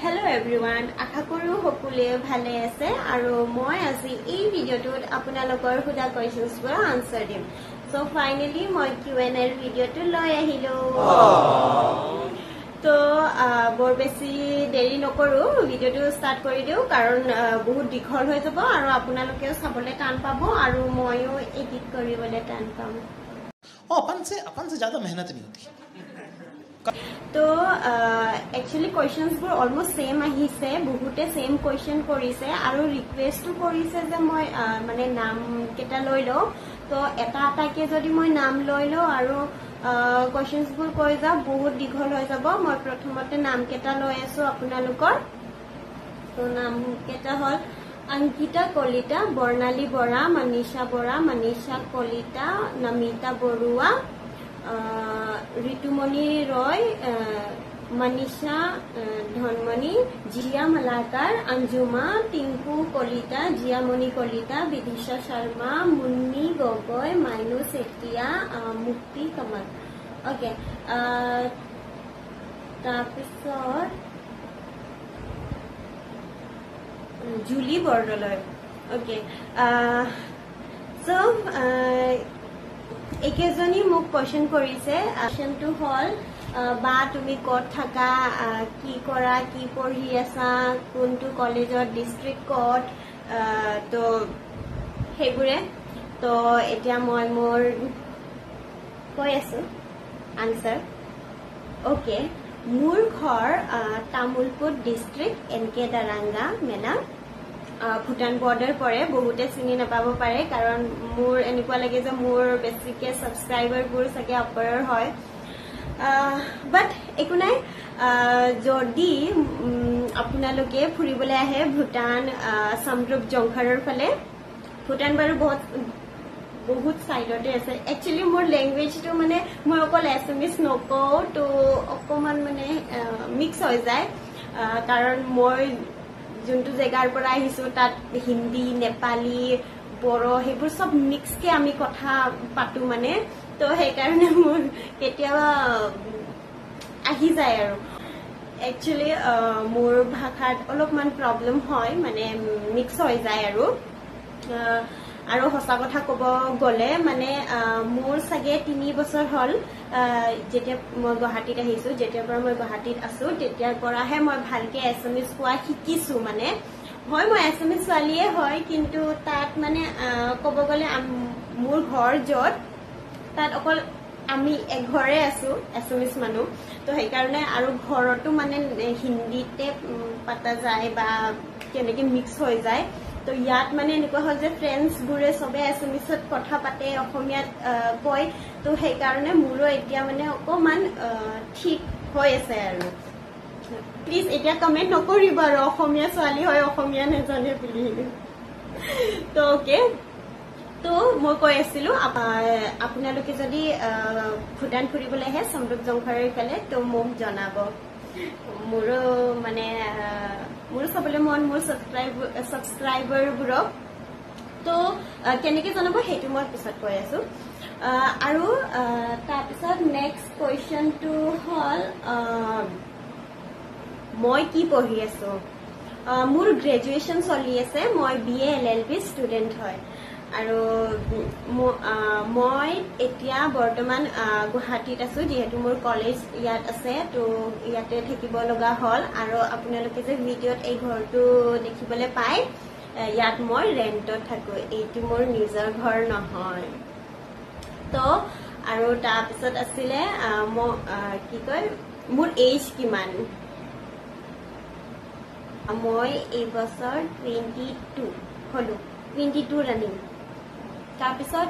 Hello everyone, আশা কৰো সকলোৱে ভালে আছে আৰু মই আজি এই ভিডিঅটোত আপোনালোকৰ খুদা কোৱেশ্চনছবোৰ আনসাৰ দিম। So finally মই Q&A ভিডিঅটো লৈ আহিলো। তো বৰ বেছি দেৰি নকৰো, ভিডিঅটো ষ্টাৰ্ট কৰি দিও কাৰণ বহুত দীঘল হৈ যাব আৰু আপোনালোকেও চাবলৈ টান পাব আৰু মইও এডিট কৰিবলৈ টান পাম। अपन से ज्यादा मेहनत नहीं होती। तो एक्चुअली क्वेश्चन्सবোৰ অলমোस्ट সেম আহিছে, বহুতে সেম কোৱেশ্চন কৰিছে আৰু ৰিকুৱেষ্টও কৰিছে যে মই মানে নাম কেটা লৈ লও। তো এটা এটাকে যদি মই নাম লৈ লও আৰু কোৱেশ্চনসবোৰ কৈ যাও বহুত দীঘল হৈ যাব। মই প্ৰথমতে নাম কেটা লৈ আছো আপোনালোকৰ। তো নাম কেটা হল अंकिता कलिता, बर्णाली बरा, मनीषा बरा, मनीषा कलिता, नमिता बरुआ, ऋतुमणि रॉय, मनीषा धनमणि, जिया मलाकार, अंजुमा, टिंकू कलिता, जियामणि कलिता, विदिशा शर्मा, मुन्नी गगৈ, माइनू सेठिया, मुक्ति कमल। ओके तारपिছত जुली बरदলৈ। ओके सो एकेजनी মোক কোৱেশ্চন কৰিছে। কোৱেশ্চনটো হল বা তুমি কত থাকা, কি কৰা, কি পঢ়ি আছা, কোনটো কলেজত, ডিস্ট্ৰিক্ট কত, তো হেগুৰে। তো এতিয়া মই মোৰ কৈ আছো আনসাৰ। ओके মোৰ ঘৰ তামুলপুৰ ডিস্ট্ৰিক্ট এনকে দাৰাঙ্গা মেলা, ভুটান বৰ্ডাৰ পৰে। বহুতে চিনি নাপাব পাৰে কাৰণ মোৰ এনেকুৱা লাগে যে মোৰ বেছিকে সাবস্ক্ৰাইবাৰবোৰ চাগে অপাৰৰ হয়, বাট একো নাই। যদি আপোনালোকে ফুৰিবলৈ আহে ভুটান সামদ্ৰুপ জংঘাৰৰ ফালে, ভুটান বাৰু বহুত সাইডতে আছে। একচুয়ালি মোৰ ল্যাঙ্গুৱেজটো মানে মই অকল এছামিজ নকওঁ, তো অকমান মানে মিক্স হৈ যায় কাৰণ মই যোনটো জেগাৰ পৰা আহিছো তাত হিন্দী, নেপালী, বড়ো সেইবোৰ সব মিক্সকে আমি কথা পাতো মানে। তো সেইকাৰণে মোৰ কেতিয়াবা আহি যায় আৰু একচুয়ালি মোৰ ভাষাত অলপমান প্ৰব্লেম হয়, মানে মিক্স হৈ যায় আৰু সঁচা কথা কব গলে মানে মোৰ চাগে 3 বছৰ হল যেতিয়া মই গুৱাহাটীত আহিছো। যেতিয়াৰ পৰা মই গুৱাহাটীত আছো তেতিয়াৰ পৰাহে মই ভালকে এছামিজ কোৱা শিকিছো। মানে হয় মই এছামিজ ছোৱালীয়ে হয়, কিন্তু তাত মানে কব গলে মোৰ ঘৰ যত তাত অকল আমি এঘৰে আছো এছামিজ মানুহ। তো সেইকাৰণে আৰু ঘৰতো মানে হিন্দীতে পাতা যায় বা কেনেকে মিক্স হৈ যায়। তো ইয়াত মানে এনেকুৱা হয় যে ফ্ৰেন্ডছবোৰে সবে এছামিজত কথা পাতে, অসমীয়াত কয়। তো সেইকাৰণে মোৰো এতিয়া মানে অকমান ঠিক হৈ আছে আৰু প্লিজ এতিয়া কমেন্ট নকৰিব আৰু অসমীয়া ছোৱালী হয় অসমীয়া নাজানে বুলি। তো ওকে, তো মই কৈ আছিলো আপোনালোকে যদি ভুটান ফুৰিবলৈ আহে সামদ্ৰুপ জংঘাৰৰ ফালে তো মোক জনাব। মোৰো মানে মোৰো চাবলৈ মন মোৰ সাবস্ক্ৰাইবাৰবোৰক। তো কেনেকে জনাব সেইটো মই পিছত কৈ আছো। আৰু তাৰপিছত নেক্সট কুৱেশ্চনটো হল মই কি পঢ়ি আছো। মোৰ গ্ৰেজুৱেশ্যন চলি আছে, মই BA LLB ষ্টুডেণ্ট হয় আৰু মই এতিয়া বৰ্তমান গুৱাহাটীত আছো যিহেতু মোৰ কলেজ ইয়াত আছে। তো ইয়াতে থাকিব লগা হল আৰু আপোনালোকে যে ভিডিঅ'ত এই ঘৰটো দেখিবলৈ পায় ইয়াত মই ৰেন্টত থাকো, এইটো মোৰ নিজৰ ঘৰ নহয়। তো আৰু তাৰপিছত আছিলে কি কয় মোৰ এজ কিমান। মই এই বছৰ 22 হলো, 22 ৰানিং। তাৰপিছত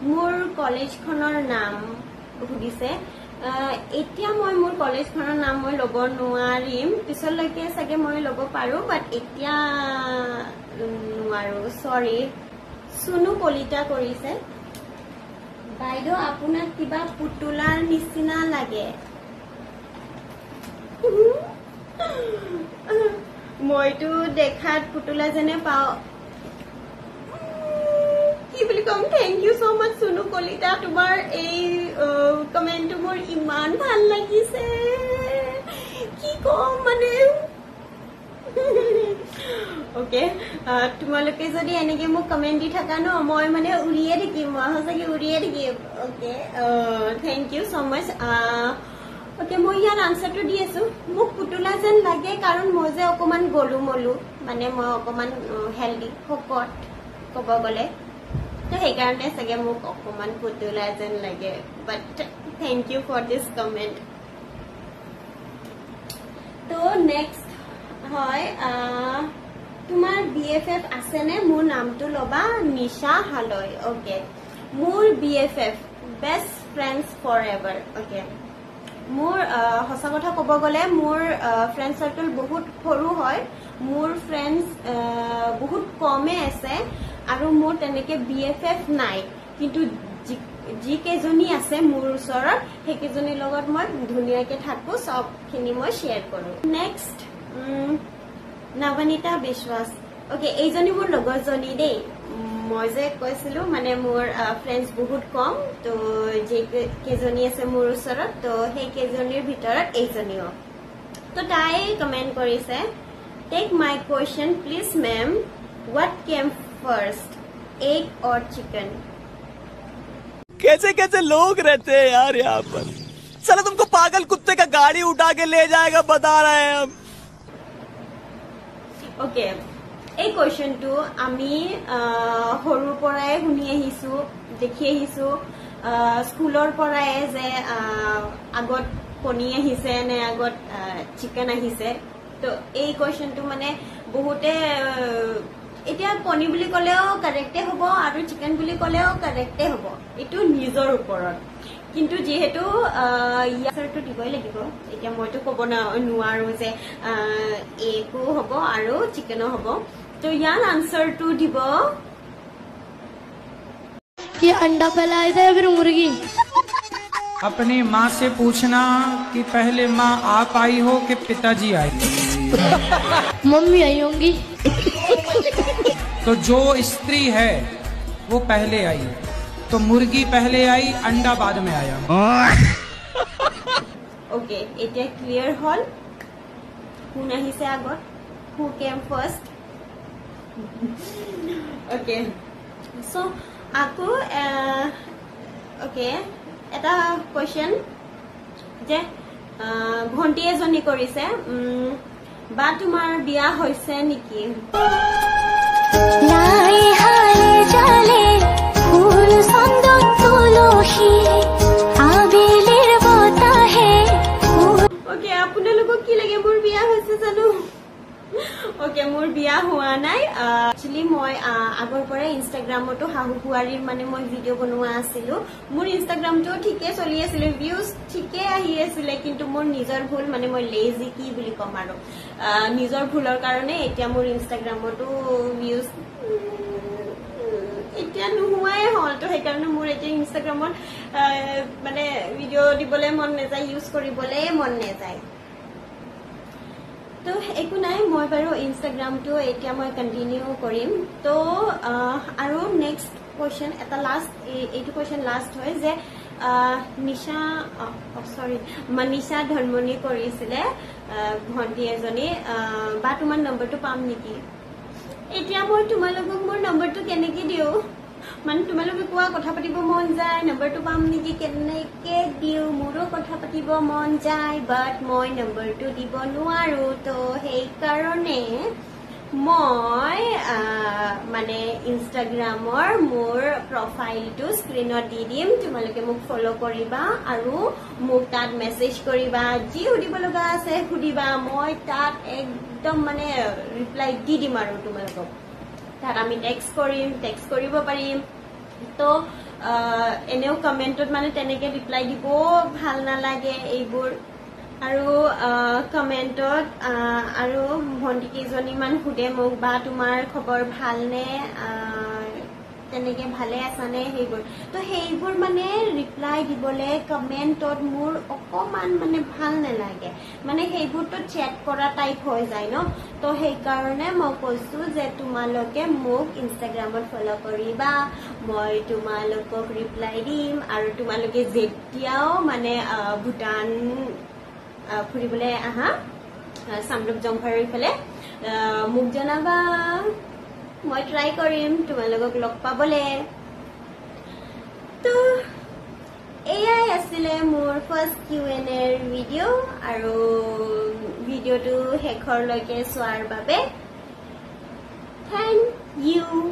মোৰ কলেজখনৰ নাম সুধিছে। এতিয়া মই মোৰ কলেজখনৰ নাম মই ল'ব নোৱাৰিম, পিছলৈকে চাগে মই ল'ব পাৰো, বাট এতিয়া নোৱাৰো, সৰি। সুনু কলিতা কৰিছে। বাইদেউ আপোনাক কিবা পুতুলাৰ নিচিনা লাগে। মইতো দেখাত পুতুলা যেনে পাওঁ। কি বুলি কম, থেংক ইউ সো মাচ সুনু কলিতা, তোমাৰ এই কমেন্টটো মোৰ ইমান ভাল লাগিছে। কি কম মানে ওকে তোমালোকে যদি এনেকে মোক কমেন্ট দি থাকা ন মই মানে উৰিয়ে থাকিম মই সঁচাকে উৰিয়ে থাকিম okay thank you so much okay মই ইয়াৰ আনসাৰটো দি আছো মোক পুতুলা যেন লাগে কাৰণ মই যে অকমান গলু মলু মানে মই অকমান হেলদি শকত ক'ব গ'লে তো সেইকাৰণে চাগে মোক অকমান পুতুলা যেন লাগে but thank you for this comment তো নেক্সট হয় তোমাৰ BFF আছে নে মোৰ নামটো লবা নিশা হালয় ওকে মোৰ BFF best friends forever okay মোৰ হসা কথা ক'ব গ'লে মোৰ ফ্ৰেণ্ড সাৰ্কেল বহুত সৰু হয় মোৰ ফ্ৰেণ্ডছ বহুত কমে আছে আৰু মোৰ তেনেকে BFF নাই কিন্তু যি কেজনী আছে মোৰ ওচৰত সেই কেজনীৰ লগত মই ধুনীয়াকে থাকো সবখিনি মই শেয়াৰ কৰো নেক্সট নৱনীতা বিশ্বাস ওকে এইজনী মোৰ লগৰজনী দেই মই যে কৈছিলো মানে মোৰ ফ্ৰেণ্ডছ বহুত কম তো যে কেজনী আছে মোৰ ওচৰত তো সেই কেজনীৰ ভিতৰত এইজনীও তো তাই কমেন্ট কৰিছে take my question please ma'am what came first egg और चिकन कैसे कैसे लोग रहते हैं यार यहाँ पर साला तुमको पागल कुत्ते का गाड़ी उठा के ले जाएगा बता रहे हैं हम ओके এই কোৱেশ্চনটো আমি সৰুৰ পৰাই শুনি আহিছো দেখি আহিছো স্কুলৰ পৰাই যে আগত কণী আহিছে নে আগত চিকেন আহিছে তো এই কোৱেশ্চনটো মানে বহুতে এতিয়া কণী বুলি ক'লেও কাৰেক্টে হ'ব আৰু চিকেন বুলি ক'লেও কাৰেক্টে হ'ব এটো নিজৰ ওপৰত কিন্তু যেহেতু ইয়াৰটো দিবই লাগিব এতিয়া মইতো ক'ব নোৱাৰো যে একো হ'ব আৰু চিকেনো হ'ব तो यार आंसर टू দিব कि अंडा फैलाए थे फिर मुर्गी अपनी माँ से पूछना कि पहले माँ आप आई हो कि पिताजी आए मम्मी आई होंगी तो जो स्त्री है वो पहले आई तो मुर्गी पहले आई अंडा बाद में आया ओके এটা ক্লিয়ার হল কোন আহিছে আগত হু কেম ফার্স্ট ओके सो আকৌ ओके এটা কোৱেশ্চন যে ভন্টি এজনী কৰিছে বা তোমাৰ বিয়া হৈছে নেকি লাই হালে জালে ফুল সন্দ তুলসী আবেলিৰ বতাহে ओके আপোনালোকক কি লাগে মোৰ বিয়া হৈছে জানো ओके मोर बिया हुआ नाइ एक्चुअली মই আগৰ পৰা ইনষ্টাগ্ৰামটো হাহু বুৱাৰীৰ মানে মই ভিডিও বনোৱা আছিলো মোৰ ইনষ্টাগ্ৰামটো ঠিকে চলি আছিল ভিউজ ঠিকে আহি আছিল কিন্তু মোৰ নিজৰ ভুল মানে মই লেজি কি বুলি কম আৰু নিজৰ ভুলৰ কাৰণে এতিয়া মোৰ ইনষ্টাগ্ৰামটো ভিউজ এতিয়া নোহোৱাই হল তো সেইকাৰণে মোৰ এতিয়া ইনষ্টাগ্ৰামত মানে ভিডিও দিবলৈ মন নাযায় ইউজ কৰিবলৈ মন নাযায় তো একো নাই মই বাৰু ইনষ্টাগ্ৰামটো এতিয়া মই কন্টিনিউ কৰিম তো আৰু নেক্সট কোৱেশ্চন এটা লাষ্ট এইটো কোৱেশ্চন লাষ্ট হয় যে নিশা সৰি মনীষা ধনমণি কৰিছিলে ভন্টি এজনী বা তোমাৰ নম্বৰটো পাম নেকি এতিয়া মই তোমালোকক মোৰ নম্বৰটো কেনেকৈ দিও মানে তোমালোকে কোৱা কথা পাতিব মন যায় নম্বৰটো পাম নেকি কেনেকৈ দিও মোৰো কথা পাতিব মন যায় বাট মই নম্বৰটো দিব নোৱাৰো তো সেই কাৰণে মই মানে ইনষ্টাগ্ৰামৰ মোৰ প্ৰফাইলটো স্ক্ৰীনত দি দিম তোমালোকে মোক ফলো কৰিবা আৰু মোক তাত মেছেজ কৰিবা যি সুধিব লগা আছে সুধিবা মই তাত একদম মানে ৰিপ্লাই দি দিম আৰু তোমালোকক তাত আমি টেক্সট কৰিব পাৰিম তো এনেও কমেন্টত মানে তেনেকে ৰিপ্লাই দিব ভাল নালাগে এইবোৰ আৰু কমেন্টত আৰু ভন্টি কেইজনীমান সুধে মোক বা তোমাৰ খবৰ ভালনে তেনেকে ভালে আছানে সেইবোৰ তো সেইবোৰ মানে ৰিপ্লাই দিবলে কমেন্টত মোৰ অকমান মানে ভাল নালাগে মানে সেইবোৰটো চেট কৰা টাইপ হৈ যায় ন তো সেই কাৰণে মই কৈছো যে তোমালোকে মোক ইনষ্টাগ্ৰামত ফলো কৰিবা মই তোমালোকক ৰিপ্লাই দিম আৰু তোমালোকে যেতিয়াও মানে ভুটান ফুৰিবলৈ আহা সামৰূপ জংঘৰৰ ফালে মোক জনাবা মই ট্ৰাই কৰিম তোমালোকক লগ পাবলে তো এয়াই আছিলে মোৰ ফাৰ্ষ্ট Q&A ভিডিঅ' আৰু ভিডিঅ'টো শেষৰলৈকে চোৱাৰ বাবে থেংক ইউ